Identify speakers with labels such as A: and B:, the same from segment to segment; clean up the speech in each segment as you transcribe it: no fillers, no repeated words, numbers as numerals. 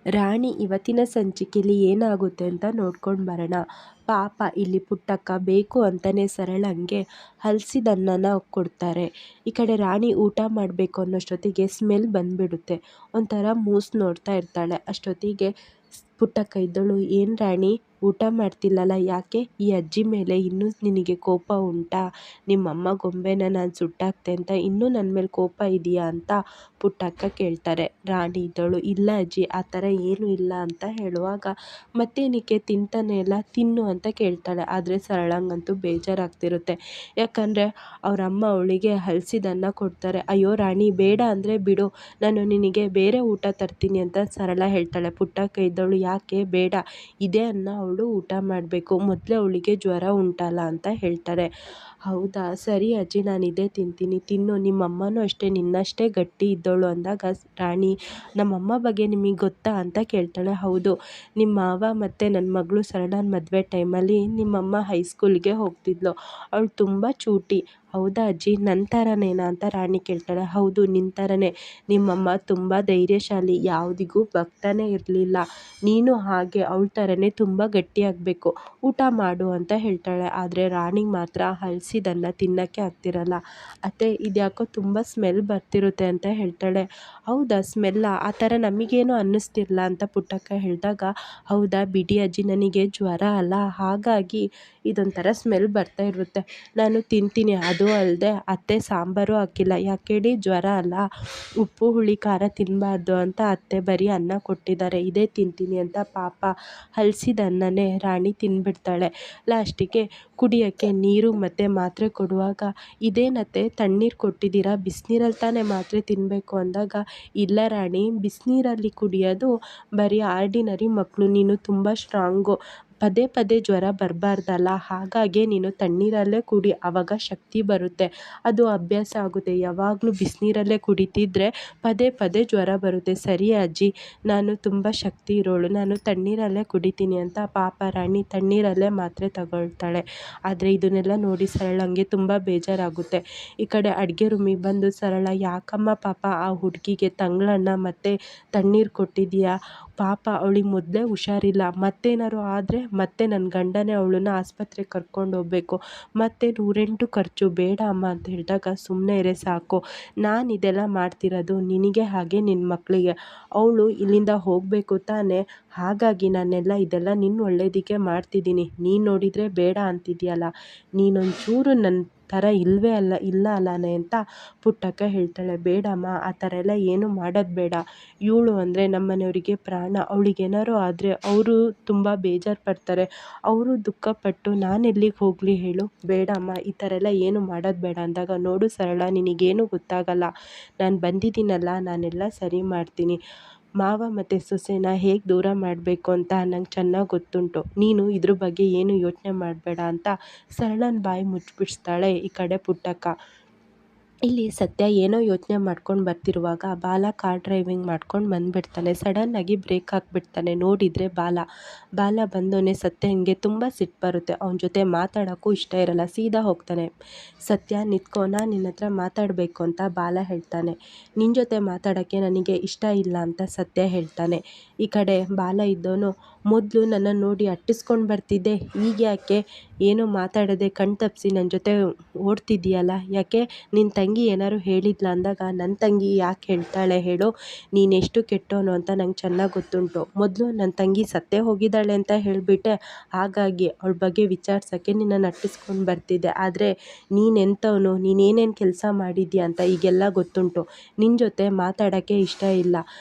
A: ರಾಣಿ ಇವತ್ತಿನ ಸಂಚಿಕೆಯಲ್ಲಿ ಏನಾಗುತ್ತೆ ಅಂತ ನೋಡ್ಕೊಂಡು ಬರೋಣ. ಪಾಪ ಇಲ್ಲಿ ಪುಟ್ಟಕ್ಕ ಬೇಕು ಅಂತಲೇ ಸರಳಂಗೆ ಹಲಸಿದನ್ನನ ಕೊಡ್ತಾರೆ. ಈ ಕಡೆ ರಾಣಿ ಊಟ ಮಾಡಬೇಕು ಅನ್ನೋಷ್ಟೊತ್ತಿಗೆ ಸ್ಮೆಲ್ ಬಂದುಬಿಡುತ್ತೆ. ಒಂಥರ ಮೂಸ್ ನೋಡ್ತಾ ಇರ್ತಾಳೆ. ಅಷ್ಟೊತ್ತಿಗೆ ಪುಟ್ಟಕ್ಕ ಇದ್ದಳು, ಏನು ರಾಣಿ ಊಟ ಮಾಡ್ತಿಲ್ಲಲ್ಲ, ಯಾಕೆ? ಈ ಅಜ್ಜಿ ಮೇಲೆ ಇನ್ನೂ ನಿನಗೆ ಕೋಪ ಉಂಟಾ? ನಿಮ್ಮಮ್ಮ ಗೊಂಬೆನ ನಾನು ಸುಟ್ಟಾಕ್ತೆ ಅಂತ ಇನ್ನೂ ನನ್ನ ಮೇಲೆ ಕೋಪ ಇದೆಯಾ ಅಂತ ಪುಟ್ಟಕ್ಕ ಕೇಳ್ತಾರೆ. ರಾಣಿ ಇದ್ದಳು, ಇಲ್ಲ ಅಜ್ಜಿ, ಆ ಥರ ಏನೂ ಇಲ್ಲ ಅಂತ ಹೇಳುವಾಗ, ಮತ್ತೇನಕ್ಕೆ ತಿಂತಾನೆ ಇಲ್ಲ, ತಿನ್ನು ಅಂತ ಕೇಳ್ತಾಳೆ. ಆದರೆ ಸರಳಂಗಂತೂ ಬೇಜಾರಾಗ್ತಿರುತ್ತೆ. ಯಾಕಂದರೆ ಅವರಮ್ಮ ಅವಳಿಗೆ ಹಲಸಿದನ್ನ ಕೊಡ್ತಾರೆ. ಅಯ್ಯೋ ರಾಣಿ, ಬೇಡ ಅಂದರೆ ಬಿಡು, ನಾನು ನಿನಗೆ ಬೇರೆ ಊಟ ತರ್ತೀನಿ ಅಂತ ಸರಳ ಹೇಳ್ತಾಳೆ. ಪುಟ್ಟಕ್ಕ ಇದ್ದವಳು, ಯಾಕೆ ಬೇಡ, ಇದೇ ಅನ್ನ ಅವಳು ಊಟ ಮಾಡಬೇಕು, ಮೊದಲೇ ಅವಳಿಗೆ ಜ್ವರ ಉಂಟಲ್ಲ ಅಂತ ಹೇಳ್ತಾರೆ. ಹೌದಾ, ಸರಿ ಅಜ್ಜಿ, ನಾನು ಇದೇ ತಿಂತೀನಿ, ತಿನ್ನು, ನಿಮ್ಮಮ್ಮನೂ ಅಷ್ಟೇ ನಿನ್ನಷ್ಟೇ ಗಟ್ಟಿ ಇದ್ದವಳು ಅಂದಾಗ ರಾಣಿ, ನಮ್ಮಮ್ಮ ಬಗ್ಗೆ ನಿಮಗೆ ಗೊತ್ತಾ ಅಂತ ಕೇಳ್ತಾಳೆ. ಹೌದು, ನಿಮ್ಮ ಮಾವ ಮತ್ತು ನನ್ನ ಮಗಳು ಸರಳನ ಮದುವೆ ಟೈಮಲ್ಲಿ ನಿಮ್ಮಮ್ಮ ಹೈಸ್ಕೂಲ್ಗೆ ಹೋಗ್ತಿದ್ಲು, ಅವಳು ತುಂಬ ಚೂಟಿ. ಹೌದಾ ಅಜ್ಜಿ, ನನ್ನ ಥರನೇನಾ ಅಂತ ರಾಣಿ ಕೇಳ್ತಾಳೆ. ಹೌದು, ನಿನ್ನ ಥರನೇ. ನಿಮ್ಮಮ್ಮ ತುಂಬ ಧೈರ್ಯಶಾಲಿ, ಯಾವುದಿಗೂ ಬಗ್ತಾನೇ ಇರಲಿಲ್ಲ. ನೀನು ಹಾಗೆ ಅವಳ ಥರನೇ ತುಂಬ ಗಟ್ಟಿಯಾಗಬೇಕು, ಊಟ ಮಾಡು ಅಂತ ಹೇಳ್ತಾಳೆ. ಆದರೆ ರಾಣಿಗೆ ಮಾತ್ರ ಹಲಸಿದನ್ನ ತಿನ್ನೋಕ್ಕೆ ಆಗ್ತಿರಲ್ಲ. ಅತ್ತೆ, ಇದ್ಯಾಕೋ ತುಂಬ ಸ್ಮೆಲ್ ಬರ್ತಿರುತ್ತೆ ಅಂತ ಹೇಳ್ತಾಳೆ. ಹೌದಾ, ಸ್ಮೆಲ್ಲ? ಆ ಥರ ನಮಗೇನು ಅನ್ನಿಸ್ತಿರಲ್ಲ ಅಂತ ಪುಟ್ಟಕ್ಕ ಹೇಳಿದಾಗ, ಹೌದಾ ಬಿಡಿ ಅಜ್ಜಿ, ನನಗೆ ಜ್ವರ ಅಲ್ಲ, ಹಾಗಾಗಿ ಇದೊಂಥರ ಸ್ಮೆಲ್ ಬರ್ತಾ ಇರುತ್ತೆ, ನಾನು ತಿಂತೀನಿ. ಅದು ಅಲ್ಲದೆ ಅತ್ತೆ ಸಾಂಬಾರು ಹಾಕಿಲ್ಲ, ಯಾಕೆ ಹೇಳಿ? ಜ್ವರ ಅಲ್ಲ, ಉಪ್ಪು ಹುಳಿ ಖಾರ ತಿನ್ನಬಾರ್ದು ಅಂತ ಅತ್ತೆ ಬರೀ ಅನ್ನ ಕೊಟ್ಟಿದ್ದಾರೆ, ಇದೇ ತಿಂತೀನಿ ಅಂತ ಪಾಪ ಹಲಸಿದ ಅನ್ನನೇ ರಾಣಿ ತಿಂದ್ಬಿಡ್ತಾಳೆ. ಲಾಸ್ಟಿಗೆ ಕುಡಿಯೋಕ್ಕೆ ನೀರು ಮತ್ತು ಮಾತ್ರೆ ಕೊಡುವಾಗ, ಇದೇನತ್ತೆ ತಣ್ಣೀರು ಕೊಟ್ಟಿದ್ದೀರಾ, ಬಿಸಿನೀರಲ್ಲಿ ತಾನೇ ಮಾತ್ರೆ ತಿನ್ನಬೇಕು ಅಂದಾಗ, ಇಲ್ಲ ರಾಣಿ, ಬಿಸಿನೀರಲ್ಲಿ ಕುಡಿಯೋದು ಬರೀ ಆರ್ಡಿನರಿ ಮಕ್ಕಳು, ನೀನು ತುಂಬ ಸ್ಟ್ರಾಂಗು, ಪದೇ ಪದೇ ಜ್ವರ ಬರಬಾರ್ದಲ್ಲ, ಹಾಗಾಗಿ ನೀನು ತಣ್ಣೀರಲ್ಲೇ ಕುಡಿ, ಆವಾಗ ಶಕ್ತಿ ಬರುತ್ತೆ, ಅದು ಅಭ್ಯಾಸ ಆಗುತ್ತೆ. ಯಾವಾಗಲೂ ಬಿಸಿನೀರಲ್ಲೇ ಕುಡಿತಿದ್ರೆ ಪದೇ ಪದೇ ಜ್ವರ ಬರುತ್ತೆ. ಸರಿ ಅಜ್ಜಿ, ನಾನು ತುಂಬ ಶಕ್ತಿ ಇರೋಳು, ನಾನು ತಣ್ಣೀರಲ್ಲೇ ಕುಡಿತೀನಿ ಅಂತ ಪಾಪ ರಾಣಿ ತಣ್ಣೀರಲ್ಲೇ ಮಾತ್ರೆ ತಗೊಳ್ತಾಳೆ. ಆದರೆ ಇದನ್ನೆಲ್ಲ ನೋಡಿ ಸರಳಂಗೆ ತುಂಬ ಬೇಜಾರಾಗುತ್ತೆ. ಈ ಕಡೆ ಅಡುಗೆ ರೂಮಿಗೆ ಬಂದು ಸರಳ, ಯಾಕಮ್ಮ ಪಾಪ ಆ ಹುಡುಗಿಗೆ ತಂಗ್ಳನ್ನ ಮತ್ತು ತಣ್ಣೀರು ಕೊಟ್ಟಿದ್ದೀಯಾ? ಪಾಪ ಅವಳಿಗೆ ಮೊದಲೇ ಹುಷಾರಿಲ್ಲ, ಮತ್ತೇನಾದ್ರು ಆದರೆ ಮತ್ತೆ ನನ್ನ ಗಂಡನೇ ಅವಳನ್ನ ಆಸ್ಪತ್ರೆಗೆ ಕರ್ಕೊಂಡು ಹೋಗಬೇಕು, ಮತ್ತು 108 ಖರ್ಚು, ಬೇಡ ಅಮ್ಮ ಅಂತ ಹೇಳಿದಾಗ, ಸುಮ್ಮನೆ ಇರೆ ಸಾಕು, ನಾನು ಇದೆಲ್ಲ ಮಾಡ್ತಿರೋದು ನಿನಗೆ ಹಾಗೆ ನಿನ್ನ ಮಕ್ಕಳಿಗೆ, ಅವಳು ಇಲ್ಲಿಂದ ಹೋಗಬೇಕು ತಾನೇ, ಹಾಗಾಗಿ ನಾನೆಲ್ಲ ಇದೆಲ್ಲ ನಿನ್ನ ಒಳ್ಳೇದಕ್ಕೆ ಮಾಡ್ತಿದ್ದೀನಿ, ನೀನು ನೋಡಿದರೆ ಬೇಡ ಅಂತಿದೆಯಲ್ಲ, ನೀನೊಂಚೂರು ನನ್ನ ಥರ ಇಲ್ಲವೇ ಇಲ್ಲ ಅಲ್ಲನೇ ಅಂತ ಪುಟ್ಟಕ್ಕ ಹೇಳ್ತಾಳೆ. ಬೇಡಮ್ಮ, ಆ ಥರ ಎಲ್ಲ ಏನೂ ಮಾಡೋದು ಬೇಡ, ಇವಳು ಅಂದರೆ ನಮ್ಮನೆಯವರಿಗೆ ಪ್ರಾಣ, ಅವಳಿಗೇನಾರು ಆದರೆ ಅವರು ತುಂಬ ಬೇಜಾರು ಪಡ್ತಾರೆ, ಅವರು ದುಃಖಪಟ್ಟು ನಾನೆಲ್ಲಿಗೆ ಹೋಗಲಿ ಹೇಳು, ಬೇಡಮ್ಮ, ಈ ಥರ ಎಲ್ಲ ಏನು ಮಾಡೋದು ಬೇಡ ಅಂದಾಗ, ನೋಡು ಸರಳ, ನಿನಗೇನು ಗೊತ್ತಾಗಲ್ಲ, ನಾನು ಬಂದಿದ್ದೀನಲ್ಲ, ನಾನೆಲ್ಲ ಸರಿ ಮಾಡ್ತೀನಿ, ಮಾವ ಮತ್ತು ಸೊಸೆನ ಹೇಗೆ ದೂರ ಮಾಡಬೇಕು ಅಂತ ನಂಗೆ ಚೆನ್ನಾಗಿ ಗೊತ್ತುಂಟು, ನೀನು ಇದ್ರ ಬಗ್ಗೆ ಏನು ಯೋಚನೆ ಮಾಡಬೇಡ ಅಂತ ಸರಳನ ಬಾಯಿ ಮುಚ್ಚಿಬಿಡಿಸ್ತಾಳೆ ಈ ಕಡೆ ಪುಟ್ಟಕ್ಕ. ಇಲ್ಲಿ ಸತ್ಯ ಏನೋ ಯೋಚನೆ ಮಾಡ್ಕೊಂಡು ಬರ್ತಿರುವಾಗ ಬಾಲ ಕಾರ್ ಡ್ರೈವಿಂಗ್ ಮಾಡ್ಕೊಂಡು ಬಂದುಬಿಡ್ತಾನೆ. ಸಡನ್ನಾಗಿ ಬ್ರೇಕ್ ಹಾಕ್ಬಿಡ್ತಾನೆ. ನೋಡಿದರೆ ಬಾಲ ಬಂದವನೇ ಸತ್ಯಂಗೆ ತುಂಬ ಸಿಟ್ಟು ಬರುತ್ತೆ. ಅವನ ಜೊತೆ ಮಾತಾಡೋಕ್ಕೂ ಇಷ್ಟ ಇರಲ್ಲ, ಸೀದಾ ಹೋಗ್ತಾನೆ. ಸತ್ಯ ನಿಂತ್ಕೋ, ನಾನು ನಿನ್ನ ಹತ್ರ ಮಾತಾಡಬೇಕು ಅಂತ ಬಾಲ ಹೇಳ್ತಾನೆ. ನಿನ್ನ ಜೊತೆ ಮಾತಾಡೋಕ್ಕೆ ನನಗೆ ಇಷ್ಟ ಇಲ್ಲ ಅಂತ ಸತ್ಯ ಹೇಳ್ತಾನೆ. ಈ ಕಡೆ ಬಾಲ ಇದ್ದವನು, ಮೊದಲು ನನ್ನನ್ನು ನೋಡಿ ಅಟ್ಟಿಸ್ಕೊಂಡು ಬರ್ತಿದ್ದೆ, ಈಗ ಯಾಕೆ ಏನೋ ಮಾತಾಡದೆ ಕಣ್ ತಪ್ಪಿಸಿ ನನ್ನ ಜೊತೆ ಓಡ್ತಿದ್ದೀಯಲ್ಲ, ಯಾಕೆ? ನಿನ್ನ ತಂಗಿ ಏನಾದ್ರು ಹೇಳಿದ್ಲ ಅಂದಾಗ, ನನ್ನ ತಂಗಿ ಯಾಕೆ ಹೇಳ್ತಾಳೆ ಹೇಳು, ನೀನೆಷ್ಟು ಕೆಟ್ಟವನು ಅಂತ ನಂಗೆ ಚೆನ್ನಾಗಿ ಗೊತ್ತುಂಟು, ಮೊದಲು ನನ್ನ ತಂಗಿ ಸತ್ತೇ ಹೋಗಿದ್ದಾಳೆ ಅಂತ ಹೇಳಿಬಿಟ್ಟೆ, ಹಾಗಾಗಿ ಅವಳ ಬಗ್ಗೆ ವಿಚಾರಿಸೋಕ್ಕೆ ನಿನ್ನನ್ನು ಅಟ್ಟಿಸ್ಕೊಂಡು ಬರ್ತಿದ್ದೆ, ಆದರೆ ನೀನೆಂಥವನು, ನೀನೇನೇನು ಕೆಲಸ ಮಾಡಿದ್ಯಾ ಅಂತ ಈಗೆಲ್ಲ ಗೊತ್ತುಂಟು, ನಿನ್ನ ಜೊತೆ ಮಾತಾಡೋಕ್ಕೆ ಇಷ್ಟ ಇಲ್ಲ,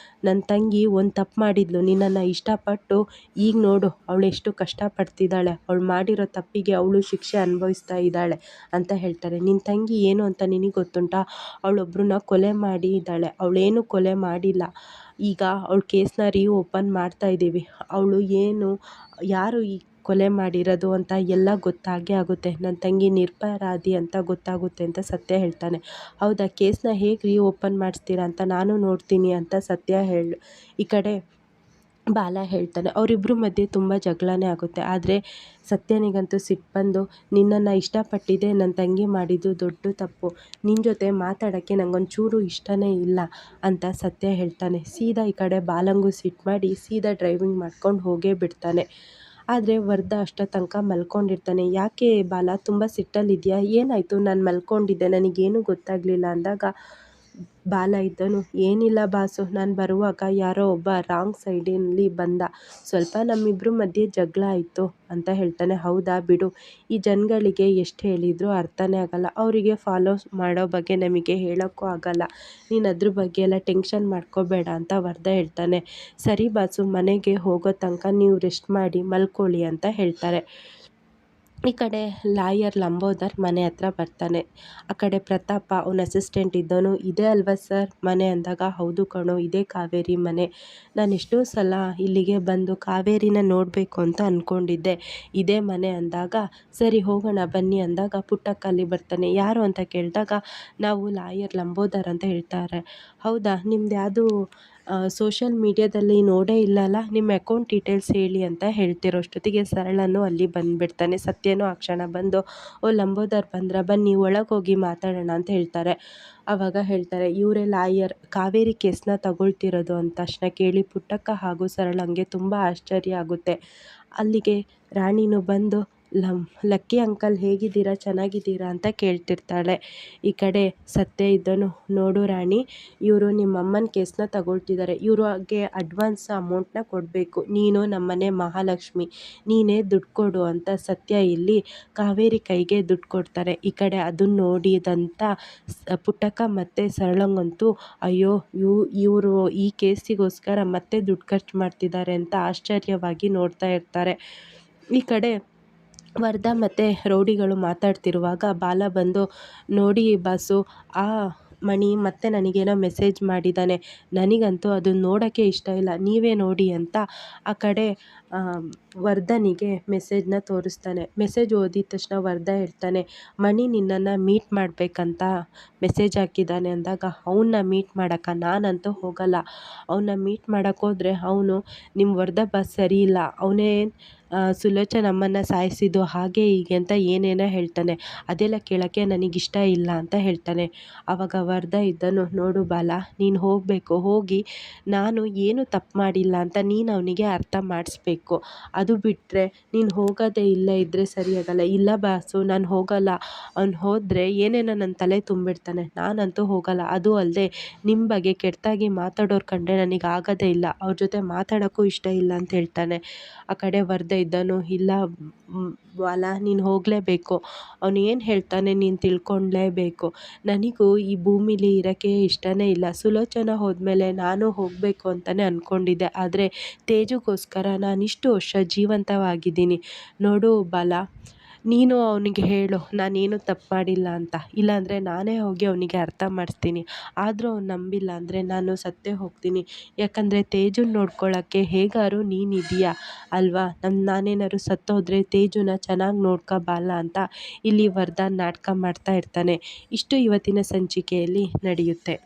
A: ನನ್ನ ತಂಗಿ ಒಂದು ತಪ್ಪು ಮಾಡಿದ್ಲು, ನಿನ್ನನ್ನು ಇಷ್ಟಪಟ್ಟು ಈಗ ನೋಡು ಅವಳು ಎಷ್ಟು ಕಷ್ಟಪಡ್ತಿದ್ದಾಳೆ, ಅವಳು ಮಾಡಿರೋ ತಪ್ಪಿಗೆ ಅವಳು ಶಿಕ್ಷೆ ಅನುಭವಿಸ್ತಾ ಇದ್ದಾಳೆ ಅಂತ ಹೇಳ್ತಾರೆ. ನಿನ್ನ ತಂಗಿ ಏನು ಅಂತ ನಿನಗೆ ಗೊತ್ತುಂಟಾ? ಅವಳೊಬ್ಬರನ್ನ ಕೊಲೆ ಮಾಡಿ ಇದ್ದಾಳೆ, ಅವಳೇನು ಕೊಲೆ ಮಾಡಿಲ್ಲ, ಈಗ ಅವಳ ಕೇಸ್ನ ಓಪನ್ ಮಾಡ್ತಾ ಇದ್ದೀವಿ, ಅವಳು ಏನು, ಯಾರು ಈ ಕೊಲೆ ಮಾಡಿರೋದು ಅಂತ ಎಲ್ಲ ಗೊತ್ತಾಗೇ ಆಗುತ್ತೆ, ನನ್ನ ತಂಗಿ ನಿರಪರಾಧಿ ಅಂತ ಗೊತ್ತಾಗುತ್ತೆ ಅಂತ ಸತ್ಯ ಹೇಳ್ತಾನೆ. ಹೌದಾ, ಕೇಸ್ನ ಹೇಗೆ ಓಪನ್ ಮಾಡಿಸ್ತೀರಾ ಅಂತ ನಾನು ನೋಡ್ತೀನಿ ಅಂತ ಸತ್ಯ ಈ ಕಡೆ ಬಾಲ ಹೇಳ್ತಾನೆ. ಅವರಿಬ್ಬರ ಮಧ್ಯೆ ತುಂಬ ಜಗಳನೇ ಆಗುತ್ತೆ. ಆದರೆ ಸತ್ಯನಿಗಂತೂ ಸಿಟ್ಟು ಬಂದು, ನಿನ್ನನ್ನು ಇಷ್ಟಪಟ್ಟಿದ್ದೆ ನನ್ನ ತಂಗಿ ಮಾಡಿದ್ದು ದೊಡ್ಡ ತಪ್ಪು, ನಿನ್ನ ಜೊತೆ ಮಾತಾಡೋಕ್ಕೆ ನಂಗೊಂಚೂರು ಇಷ್ಟನೇ ಇಲ್ಲ ಅಂತ ಸತ್ಯ ಹೇಳ್ತಾನೆ. ಸೀದಾ ಈ ಕಡೆ ಬಾಲಂಗೂ ಸಿಟ್ಟು ಮಾಡಿ ಸೀದಾ ಡ್ರೈವಿಂಗ್ ಮಾಡ್ಕೊಂಡು ಹೋಗೇ ಬಿಡ್ತಾನೆ. ಆದರೆ ವರ್ಧ ಅಷ್ಟೋ ತನಕ ಮಲ್ಕೊಂಡಿರ್ತಾನೆ. ಯಾಕೆ ಬಾಲ ತುಂಬ ಸಿಟ್ಟಲ್ಲಿದೆಯಾ, ಏನಾಯಿತು, ನಾನು ಮಲ್ಕೊಂಡಿದ್ದೆ ನನಗೇನು ಗೊತ್ತಾಗಲಿಲ್ಲ ಅಂದಾಗ ಬಾಲ ಇದ್ದನು, ಏನಿಲ್ಲ ಬಾಸು, ನಾನು ಬರುವಾಗ ಯಾರೋ ಒಬ್ಬ ರಾಂಗ್ ಸೈಡಿನಲ್ಲಿ ಬಂದ, ಸ್ವಲ್ಪ ನಮ್ಮಿಬ್ಬರ ಮಧ್ಯೆ ಜಗಳ ಆಯಿತು ಅಂತ ಹೇಳ್ತಾನೆ. ಹೌದಾ ಬಿಡು, ಈ ಜನಗಳಿಗೆ ಎಷ್ಟು ಹೇಳಿದರೂ ಅರ್ಥನೇ ಆಗಲ್ಲ, ಅವರಿಗೆ ಫಾಲೋ ಮಾಡೋ ಬಗ್ಗೆ ನಮಗೆ ಹೇಳೋಕ್ಕೂ ಆಗಲ್ಲ, ನೀನು ಅದ್ರ ಬಗ್ಗೆ ಎಲ್ಲ ಟೆನ್ಷನ್ ಮಾಡ್ಕೋಬೇಡ ಅಂತ ವರ್ಧ ಹೇಳ್ತಾನೆ. ಸರಿ ಬಾಸು, ಮನೆಗೆ ಹೋಗೋ ತನಕ ನೀವು ರೆಸ್ಟ್ ಮಾಡಿ ಮಲ್ಕೊಳ್ಳಿ ಅಂತ ಹೇಳ್ತಾರೆ. ಈ ಕಡೆ ಲಾಯರ್ ಲಂಬೋದರ್ ಮನೆ ಹತ್ರ ಬರ್ತಾನೆ. ಆ ಕಡೆ ಪ್ರತಾಪ ಅವನ ಅಸಿಸ್ಟೆಂಟ್ ಇದ್ದವನು, ಇದೇ ಅಲ್ವಾ ಸರ್ ಮನೆ ಅಂದಾಗ, ಹೌದು ಕಣೋ, ಇದೇ ಕಾವೇರಿ ಮನೆ, ನಾನು ಎಷ್ಟೋ ಸಲ ಇಲ್ಲಿಗೆ ಬಂದು ಕಾವೇರಿನ ನೋಡಬೇಕು ಅಂತ ಅಂದ್ಕೊಂಡಿದ್ದೆ, ಇದೇ ಮನೆ ಅಂದಾಗ, ಸರಿ ಹೋಗೋಣ ಬನ್ನಿ ಅಂದಾಗ ಪುಟ್ಟಕ್ಕ ಅಲ್ಲಿ ಬರ್ತಾನೆ. ಯಾರು ಅಂತ ಕೇಳಿದಾಗ, ನಾವು ಲಾಯರ್ ಲಂಬೋದರ್ ಅಂತ ಹೇಳ್ತಾರೆ. ಹೌದಾ, ನಿಮ್ದು ಯಾವುದು ಸೋಷಿಯಲ್ ಮೀಡ್ಯಾದಲ್ಲಿ ನೋಡೇ ಇಲ್ಲಲ್ಲ, ನಿಮ್ಮ ಅಕೌಂಟ್ ಡೀಟೇಲ್ಸ್ ಹೇಳಿ ಅಂತ ಹೇಳ್ತಿರೋಷ್ಟೊತ್ತಿಗೆ ಸರಳನು ಅಲ್ಲಿ ಬಂದುಬಿಡ್ತಾನೆ. ಸತ್ಯನೂ ಆ ಕ್ಷಣ ಬಂದು, ಓ ಲಂಬೋದರ್ ಬಂದ್ರ, ಬನ್ನಿ ಒಳಗೆ ಹೋಗಿ ಮಾತಾಡೋಣ ಅಂತ ಹೇಳ್ತಾರೆ. ಆವಾಗ ಹೇಳ್ತಾರೆ, ಇವರೇ ಲಾಯರ್, ಕಾವೇರಿ ಕೇಸ್ನ ತಗೊಳ್ತಿರೋದು ಅಂತ ತಕ್ಷಣ ಕೇಳಿ ಪುಟ್ಟಕ್ಕ ಹಾಗೂ ಸರಳಂಗೆ ತುಂಬ ಆಶ್ಚರ್ಯ ಆಗುತ್ತೆ. ಅಲ್ಲಿಗೆ ರಾಣಿನೂ ಬಂದು, ಲಕ್ಕಿ ಅಂಕಲ್ ಹೇಗಿದ್ದೀರಾ, ಚೆನ್ನಾಗಿದ್ದೀರಾ ಅಂತ ಕೇಳ್ತಿರ್ತಾಳೆ. ಈ ಕಡೆ ಸತ್ಯ ಇದ್ದನು, ನೋಡು ರಾಣಿ, ಇವರು ನಿಮ್ಮ ಅಮ್ಮನ ಕೇಸ್ನ ತಗೊಳ್ತಿದ್ದಾರೆ, ಇವ್ರಿಗೆ ಅಡ್ವಾನ್ಸ್ ಅಮೌಂಟ್ನ ಕೊಡಬೇಕು, ನೀನು ನಮ್ಮನೆ ಮಹಾಲಕ್ಷ್ಮಿ, ನೀನೇ ದುಡ್ಡು ಕೊಡು ಅಂತ ಸತ್ಯ ಇಲ್ಲಿ ಕಾವೇರಿ ಕೈಗೆ ದುಡ್ಡು ಕೊಡ್ತಾರೆ. ಈ ಕಡೆ ಅದನ್ನು ನೋಡಿದಂಥ ಪುಟ್ಟಕ್ಕ ಮತ್ತು ಸರಳಂಗಂತೂ, ಅಯ್ಯೋ ಇವರು ಈ ಕೇಸಿಗೋಸ್ಕರ ಮತ್ತೆ ದುಡ್ಡು ಖರ್ಚು ಮಾಡ್ತಿದ್ದಾರೆ ಅಂತ ಆಶ್ಚರ್ಯವಾಗಿ ನೋಡ್ತಾ ಇರ್ತಾರೆ. ಈ ಕಡೆ ವರ್ಧ ಮತ್ತು ರೌಡಿಗಳು ಮಾತಾಡ್ತಿರುವಾಗ ಬಾಲ ಬಂದು, ನೋಡಿ ಬಾಸು, ಆ ಮಣಿ ಮತ್ತೆ ನನಗೇನೋ ಮೆಸೇಜ್ ಮಾಡಿದ್ದಾನೆ, ನನಗಂತೂ ಅದನ್ನು ನೋಡೋಕ್ಕೆ ಇಷ್ಟ ಇಲ್ಲ, ನೀವೇ ನೋಡಿ ಅಂತ ಆ ಕಡೆ ವರ್ಧನಿಗೆ ಮೆಸೇಜ್ನ ತೋರಿಸ್ತಾನೆ. ಮೆಸೇಜ್ ಓದಿದ ತಕ್ಷಣ ವರ್ಧ ಹೇಳ್ತಾನೆ, ಮಣಿ ನಿನ್ನನ್ನು ಮೀಟ್ ಮಾಡಬೇಕಂತ ಮೆಸೇಜ್ ಹಾಕಿದ್ದಾನೆ ಅಂದಾಗ, ಅವನ್ನ ಮೀಟ್ ಮಾಡೋಕ್ಕೆ ನಾನಂತೂ ಹೋಗಲ್ಲ, ಅವನ್ನ ಮೀಟ್ ಮಾಡೋಕ್ಕೋದ್ರೆ ಅವನು ನಿಮ್ಮ ವರ್ಧ ಬಾಸ್ ಸರಿ ಇಲ್ಲ, ಅವನೇ ಸುಲೋಚನ ಅಮ್ಮನ ಸಾಯಿಸಿದ್ದು ಹಾಗೆ ಹೀಗೆ ಅಂತ ಏನೇನೋ ಹೇಳ್ತಾನೆ, ಅದೆಲ್ಲ ಕೇಳೋಕ್ಕೆ ನನಗಿಷ್ಟ ಇಲ್ಲ ಅಂತ ಹೇಳ್ತಾನೆ. ಆವಾಗ ವರ್ಧ ಇದ್ದನು, ನೋಡು ಬಾಲ, ನೀನು ಹೋಗಬೇಕು, ಹೋಗಿ ನಾನು ಏನು ತಪ್ಪು ಮಾಡಿಲ್ಲ ಅಂತ ನೀನು ಅವನಿಗೆ ಅರ್ಥ ಮಾಡಿಸ್ಬೇಕು, ಅದು ಬಿಟ್ಟರೆ ನೀನು ಹೋಗೋದೇ ಇಲ್ಲೇ ಇದ್ದರೆ ಸರಿಯಾಗಲ್ಲ. ಇಲ್ಲ ಬಾಸು, ನಾನು ಹೋಗಲ್ಲ, ಅವ್ನು ಹೋದರೆ ಏನೇನೋ ನನ್ನ ತಲೆ ತುಂಬಿಡ್ತಾನೆ, ನಾನಂತೂ ಹೋಗಲ್ಲ, ಅದು ಅಲ್ಲದೆ ನಿಮ್ಮ ಬಗ್ಗೆ ಕೆಟ್ಟದಾಗಿ ಮಾತಾಡೋರು ಕಂಡ್ರೆ ನನಗೆ ಆಗೋದೇ ಇಲ್ಲ, ಅವ್ರ ಜೊತೆ ಮಾತಾಡೋಕ್ಕೂ ಇಷ್ಟ ಇಲ್ಲ ಅಂತ ಹೇಳ್ತಾನೆ. ಆ ಕಡೆ ವರ್ಧ ಇದ್ದನು, ಇಲ್ಲ ಬಾಲ, ನೀನು ಹೋಗಲೇಬೇಕು, ಅವನು ಏನು ಹೇಳ್ತಾನೆ ನೀನು ತಿಳ್ಕೊಳ್ಳೇಬೇಕು, ನನಗೂ ಈ ಭೂಮಿಲಿ ಇರೋಕ್ಕೆ ಇಷ್ಟನೇ ಇಲ್ಲ, ಸುಲೋಚನ ಹೋದ್ಮೇಲೆ ನಾನು ಹೋಗಬೇಕು ಅಂತಲೇ ಅಂದ್ಕೊಂಡಿದ್ದೆ, ಆದರೆ ತೇಜುಗೋಸ್ಕರ ನಾನಿಷ್ಟು ವರ್ಷ ಜೀವಂತವಾಗಿದ್ದೀನಿ, ನೋಡು ಬಾಲ, ನೀನು ಅವನಿಗೆ ಹೇಳು ನಾನೇನು ತಪ್ಪು ಮಾಡಿಲ್ಲ ಅಂತ, ಇಲ್ಲಾಂದರೆ ನಾನೇ ಹೋಗಿ ಅವನಿಗೆ ಅರ್ಥ ಮಾಡಿಸ್ತೀನಿ, ಆದರೂ ಅವ್ನು ನಂಬಿಲ್ಲ ಅಂದರೆ ನಾನು ಸತ್ತೇ ಹೋಗ್ತೀನಿ, ಯಾಕಂದರೆ ತೇಜುನ ನೋಡ್ಕೊಳ್ಳೋಕ್ಕೆ ಹೇಗಾದ್ರು ನೀನಿದೆಯಾ ಅಲ್ವಾ, ನಾನೇನಾದ್ರು ಸತ್ತೋದ್ರೆ ತೇಜುನ ಚೆನ್ನಾಗಿ ನೋಡ್ಕೋ ಬಾಲ ಅಂತ ಇಲ್ಲಿ ವರ್ಧ ನಾಟಕ ಮಾಡ್ತಾ ಇರ್ತಾನೆ. ಇಷ್ಟು ಇವತ್ತಿನ ಸಂಚಿಕೆಯಲ್ಲಿ ನಡೆಯುತ್ತೆ.